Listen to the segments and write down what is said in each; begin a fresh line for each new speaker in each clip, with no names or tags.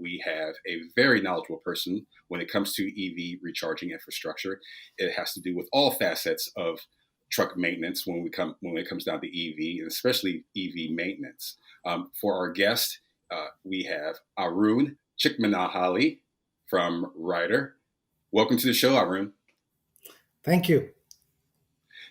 we have a very knowledgeable person when it comes to EV recharging infrastructure. It has to do with all facets of truck maintenance when it comes down to EV, and especially EV maintenance. For our guest, we have Arun Chickmenahalli from Ryder. Welcome to the show, Arun.
Thank you.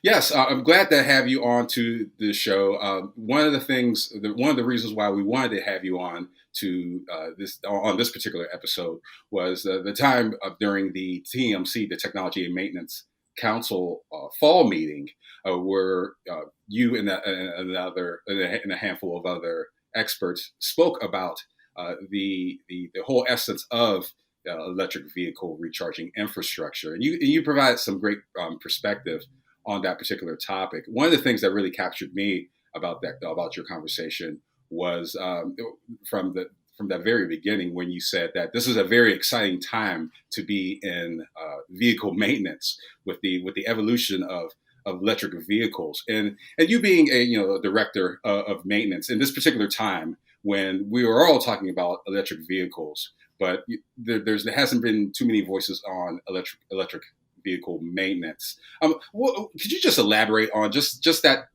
Yes, I'm glad to have you on to the show. One of the reasons why we wanted to have you on to this particular episode was the time during the TMC, the Technology and Maintenance Council fall meeting, where you and a handful of other experts spoke about the whole essence of electric vehicle recharging infrastructure, and you provide some great perspective on that particular topic. One of the things that really captured me about your conversation was from that very beginning when you said that this is a very exciting time to be in vehicle maintenance with the evolution of electric vehicles, and you being a director of maintenance in this particular time when we were all talking about electric vehicles, but there hasn't been too many voices on electric vehicle maintenance. Could you just elaborate on just that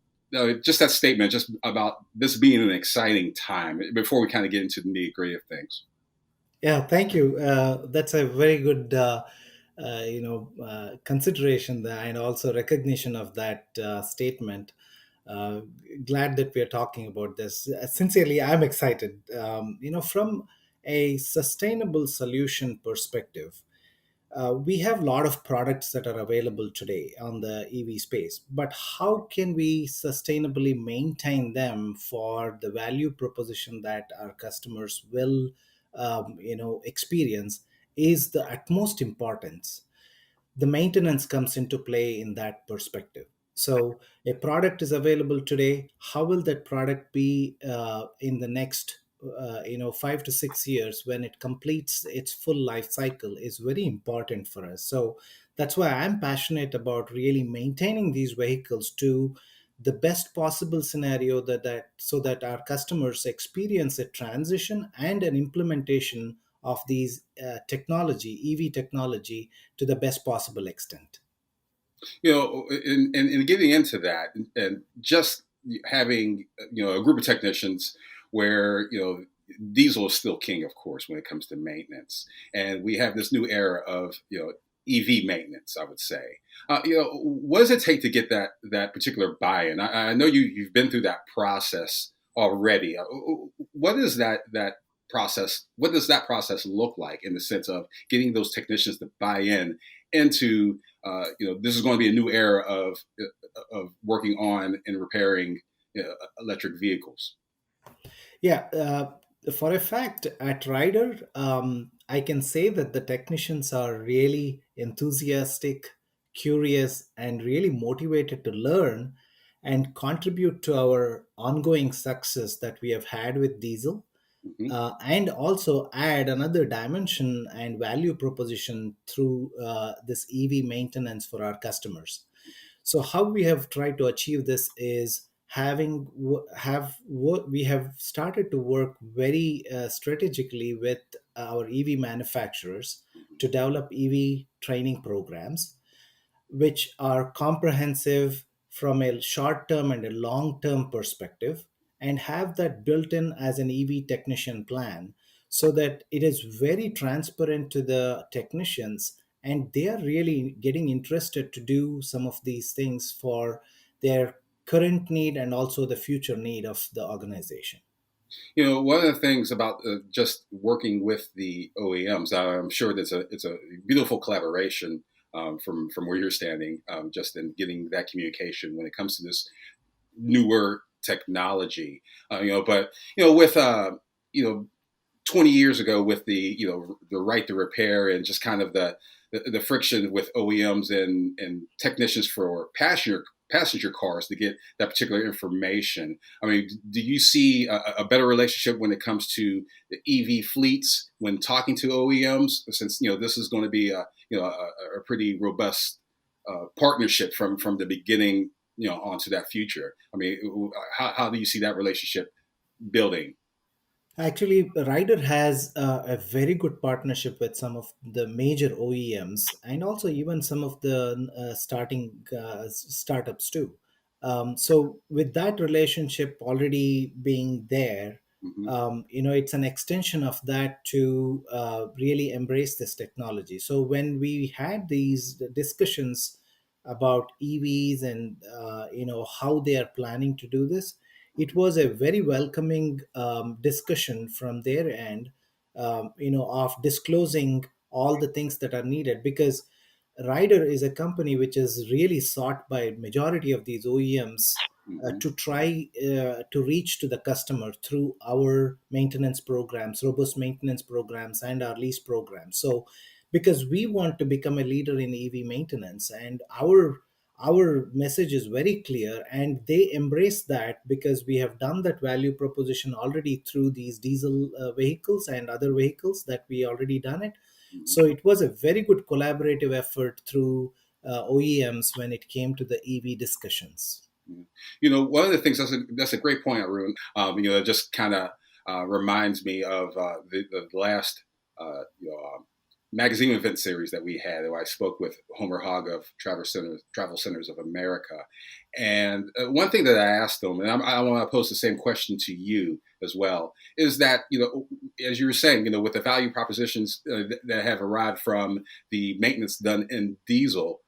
statement, just about this being an exciting time before we kind of get into the nitty gritty of things?
Yeah, thank you. That's a very good, consideration there and also recognition of that statement. Uh, Glad that we are talking about this. Sincerely, I'm excited. From a sustainable solution perspective, we have a lot of products that are available today on the EV space, but how can we sustainably maintain them for the value proposition that our customers will, experience is the utmost importance. The maintenance comes into play in that perspective. So a product is available today. How will that product be in the next 5 to 6 years when it completes its full life cycle is very important for us. So that's why I'm passionate about really maintaining these vehicles to the best possible scenario that so that our customers experience a transition and an implementation of these EV technology to the best possible extent.
In getting into that, and just having a group of technicians where diesel is still king, of course, when it comes to maintenance, and we have this new era of EV maintenance, I would say. What does it take to get that particular buy-in? I know you've been through that process already. What is that process? What does that process look like in the sense of getting those technicians to buy in into this is going to be a new era of working on and repairing electric vehicles?
Yeah, for a fact, at Ryder, I can say that the technicians are really enthusiastic, curious, and really motivated to learn and contribute to our ongoing success that we have had with diesel,
Hmm.
and also add another dimension and value proposition through this EV maintenance for our customers. So how we have tried to achieve this is we have started to work very strategically with our EV manufacturers to develop EV training programs which are comprehensive from a short term and a long term perspective and have that built in as an EV technician plan so that it is very transparent to the technicians and they are really getting interested to do some of these things for their current need and also the future need of the organization.
One of the things about just working with the OEMs, I'm sure that it's a beautiful collaboration from where you're standing, just in getting that communication when it comes to this newer technology. But with you know 20 years ago with the right to repair and just kind of the friction with OEMs and technicians for passenger cars to get that particular information. I mean, do you see a better relationship when it comes to the EV fleets when talking to OEMs? Since this is going to be a pretty robust partnership from the beginning, onto that future. I mean, how do you see that relationship building?
Actually, Ryder has a very good partnership with some of the major OEMs and also even some of the starting startups too. So, with that relationship already being there,
Hmm.
it's an extension of that to really embrace this technology. So, when we had these discussions about EVs and how they are planning to do this, it was a very welcoming discussion from their end, of disclosing all the things that are needed, because Ryder is a company which is really sought by majority of these OEMs
Hmm.
to try to reach to the customer through our maintenance programs, robust maintenance programs, and our lease programs. So, because we want to become a leader in EV maintenance, and our message is very clear, and they embrace that because we have done that value proposition already through these diesel vehicles and other vehicles that we already done it.
Hmm.
So it was a very good collaborative effort through OEMs when it came to the EV discussions.
Yeah. One of the things that's a great point, Arun. It just kind of reminds me of the last magazine event series that we had. Where I spoke with Homer Hogg of Travel Centers of America, and one thing that I asked them, and I want to pose the same question to you as well, is that as you were saying, with the value propositions that have arrived from the maintenance done in diesel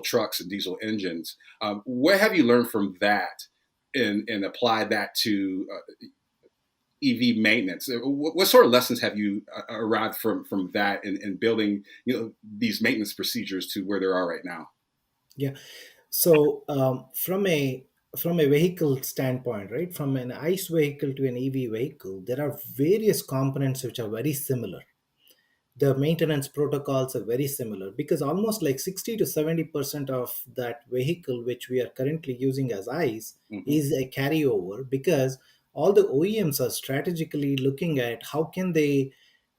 trucks and diesel engines. What have you learned from that and applied that to EV maintenance? What sort of lessons have you arrived from that in building these maintenance procedures to where they are right now?
Yeah. So from a vehicle standpoint, right, from an ICE vehicle to an EV vehicle, there are various components which are very similar. The maintenance protocols are very similar because almost like 60 to 70% of that vehicle which we are currently using as ICE
Hmm.
is a carryover, because all the OEMs are strategically looking at how can they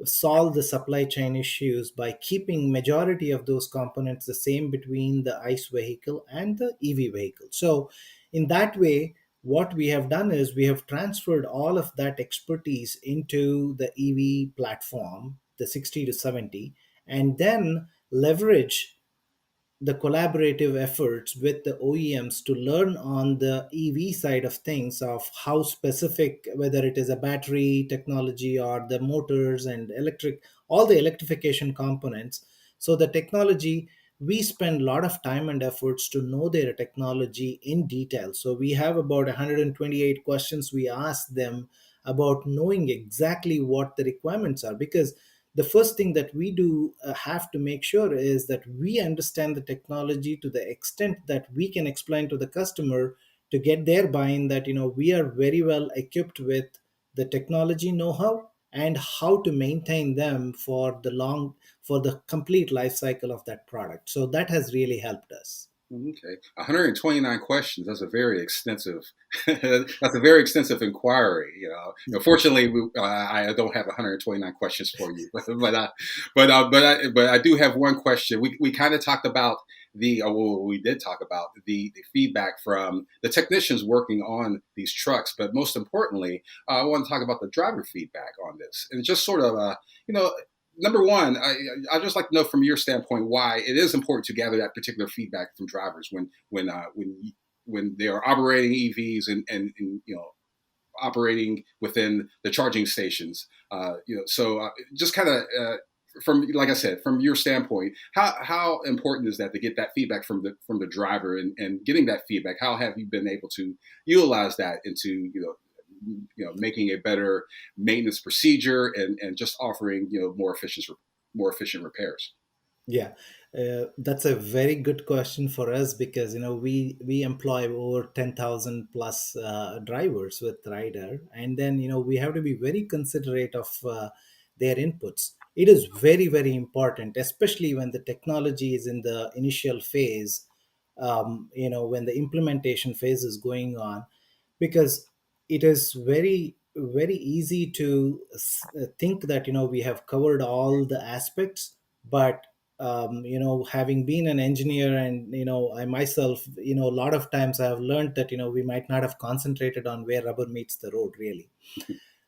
solve the supply chain issues by keeping majority of those components the same between the ICE vehicle and the EV vehicle. So in that way, what we have done is we have transferred all of that expertise into the EV platform, the 60 to 70, and then leverage the collaborative efforts with the OEMs to learn on the EV side of things, of how specific, whether it is a battery technology or the motors and electric, all the electrification components. So the technology, we spend a lot of time and efforts to know their technology in detail. So we have about 128 questions we ask them about knowing exactly what the requirements are, because the first thing that we do have to make sure is that we understand the technology to the extent that we can explain to the customer to get their buy-in that we are very well equipped with the technology know-how and how to maintain them for the complete life cycle of that product. So that has really helped us.
Okay, 129 questions. That's a very extensive. That's a very extensive inquiry. Fortunately, I don't have 129 questions for you, but I do have one question. We kind of talked about well, we did talk about the feedback from the technicians working on these trucks, but most importantly, I want to talk about the driver feedback on this, and just sort of you know number one, I just like to know from your standpoint why it is important to gather that particular feedback from drivers when they are operating EVs and operating within the charging stations. So just kind of from, like I said, from your standpoint, how important is that to get that feedback from the driver, and getting that feedback? How have you been able to utilize that into making a better maintenance procedure, and just offering more efficient repairs?
Yeah, that's a very good question for us, because we employ over 10,000 plus drivers with Ryder, and then we have to be very considerate of their inputs. It is very very important, especially when the technology is in the initial phase, when the implementation phase is going on, because it is very very easy to think that we have covered all the aspects, but having been an engineer, and I myself, a lot of times I have learned that we might not have concentrated on where rubber meets the road really.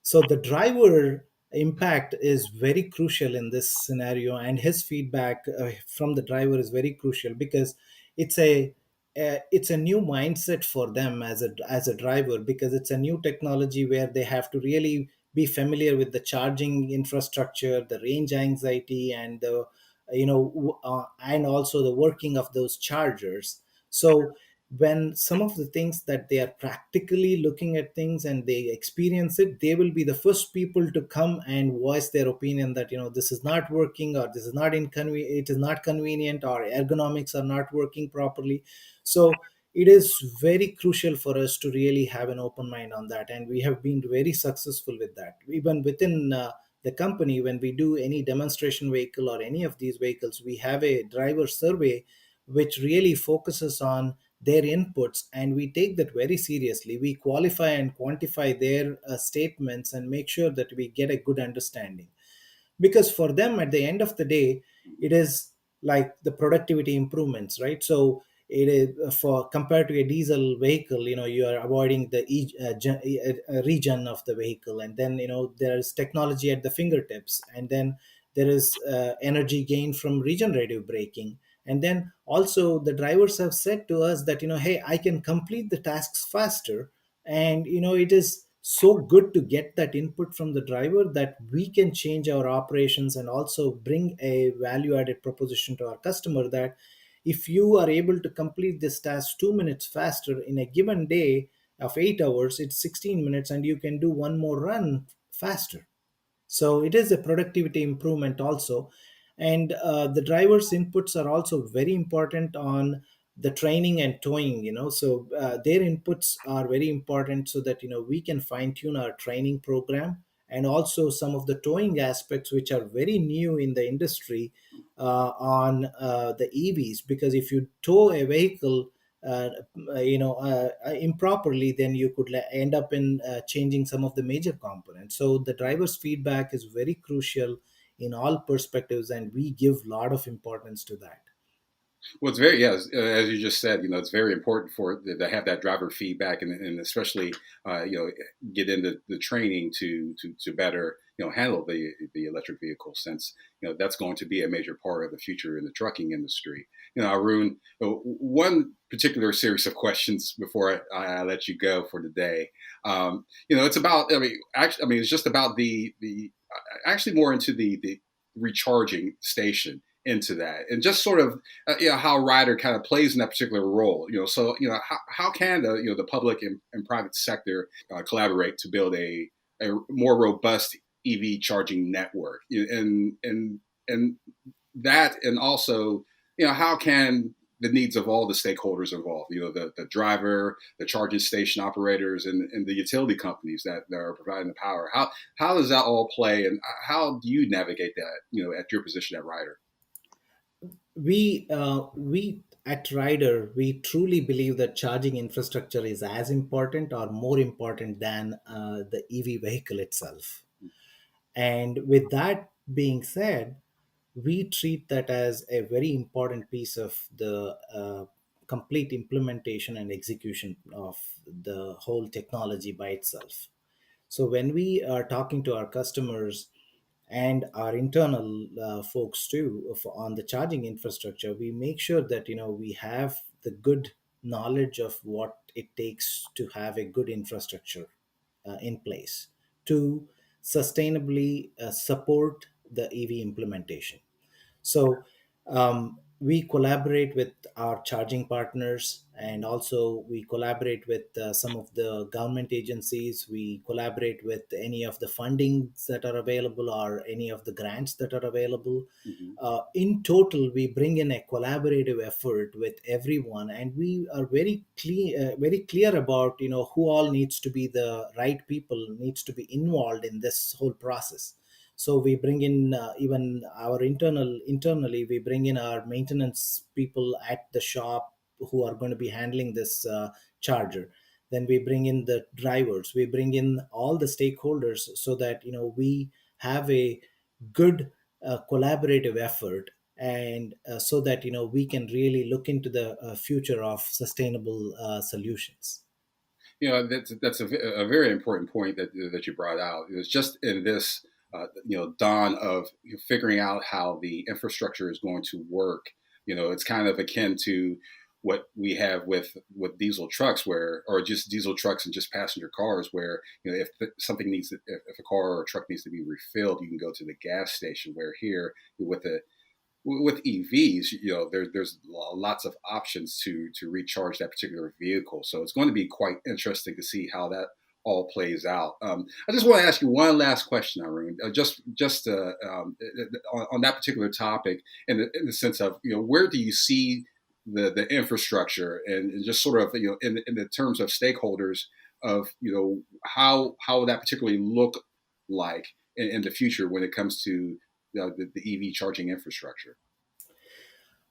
So the driver impact is very crucial in this scenario, and his feedback from the driver is very crucial, because it's a new mindset for them as a driver, because it's a new technology where they have to really be familiar with the charging infrastructure, the range anxiety, and the and also the working of those chargers. So when some of the things that they are practically looking at things and they experience it, they will be the first people to come and voice their opinion that, this is not working, or this is not it is not convenient, or ergonomics are not working properly. So it is very crucial for us to really have an open mind on that, and we have been very successful with that. Even within the company, when we do any demonstration vehicle or any of these vehicles, we have a driver survey which really focuses on their inputs, and we take that very seriously. We qualify and quantify their statements and make sure that we get a good understanding, because for them at the end of the day, it is like the productivity improvements, right? So it is for compared to a diesel vehicle, you are avoiding the regen of the vehicle, and then there is technology at the fingertips, and then there is energy gain from regenerative braking. And then also the drivers have said to us that, hey, I can complete the tasks faster. And it is so good to get that input from the driver, that we can change our operations and also bring a value added proposition to our customer, that if you are able to complete this task 2 minutes faster in a given day of 8 hours, it's 16 minutes, and you can do one more run faster. So it is a productivity improvement also. And the driver's inputs are also very important on the training and towing, so their inputs are very important, so that we can fine tune our training program, and also some of the towing aspects which are very new in the industry on the EVs. Because if you tow a vehicle uh, improperly, then you could end up in changing some of the major components. So the driver's feedback is very crucial in all perspectives, and we give a lot of importance to that.
Well, it's very, yes, as you just said, it's very important for to have that driver feedback, and especially, get into the training to better, handle the electric vehicle, since, that's going to be a major part of the future in the trucking industry. Arun, one particular series of questions before I let you go for today. It's about, it's just about the actually more into the recharging station into that, and just sort of how Ryder kind of plays in that particular role. So how can the public and private sector collaborate to build a more robust EV charging network, and that, and also how can the needs of all the stakeholders involved, the driver, the charging station operators, and the utility companies that are providing the power, how does that all play, and how do you navigate that, at your position at Ryder?
We at Ryder, we truly believe that charging infrastructure is as important or more important than the EV vehicle itself. And with that being said, we treat that as a very important piece of the complete implementation and execution of the whole technology by itself. So when we are talking to our customers and our internal folks too on the charging infrastructure, we make sure that we have the good knowledge of what it takes to have a good infrastructure in place to sustainably support the EV implementation. So we collaborate with our charging partners, and also we collaborate with some of the government agencies. We collaborate with any of the fundings that are available or any of the grants that are available.
Mm-hmm.
In total, we bring in a collaborative effort with everyone, and we are very clear about who all needs to be the right people needs to be involved in this whole process. So we bring in even our internally, we bring in our maintenance people at the shop who are going to be handling this charger. Then we bring in the drivers, we bring in all the stakeholders, so that we have a good collaborative effort, and so that we can really look into the future of sustainable solutions.
That's a very important point that you brought out. It was just in this dawn of figuring out how the infrastructure is going to work. It's kind of akin to what we have with diesel trucks, or just diesel trucks and just passenger cars, where if something if a car or a truck needs to be refilled, you can go to the gas station. Where here with EVs, there's lots of options to recharge that particular vehicle. So it's going to be quite interesting to see how that all plays out. I just want to ask you one last question, Arun, on that particular topic, in the sense of where do you see the infrastructure, and just sort of in the terms of stakeholders of how that particularly look like in the future when it comes to the EV charging infrastructure.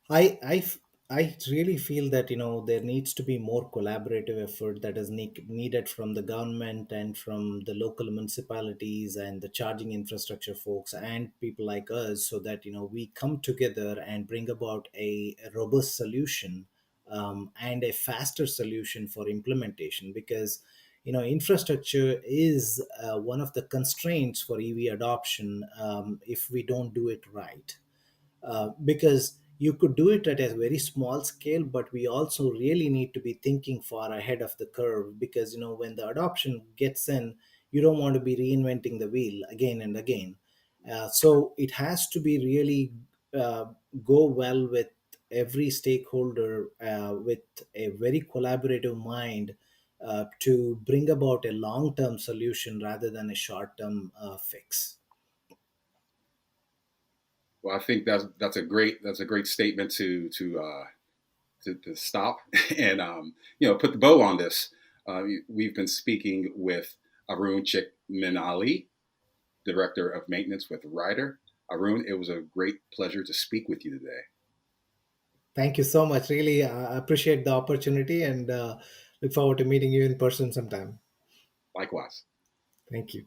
I, I, f- I really feel that there needs to be more collaborative effort that is needed from the government and from the local municipalities and the charging infrastructure folks and people like us, so that we come together and bring about a robust solution, and a faster solution for implementation. Because infrastructure is one of the constraints for EV adoption, if we don't do it right. Because you could do it at a very small scale, but we also really need to be thinking far ahead of the curve, because when the adoption gets in, you don't want to be reinventing the wheel again and again. So it has to be really uh, go well with every stakeholder, with a very collaborative mind, to bring about a long-term solution rather than a short-term fix.
Well, I think that's a great statement to stop and put the bow on this. We've been speaking with Arun Chickmenahalli, Director of Maintenance with Ryder. Arun, it was a great pleasure to speak with you today.
Thank you so much. Really appreciate the opportunity, and look forward to meeting you in person sometime.
Likewise.
Thank you.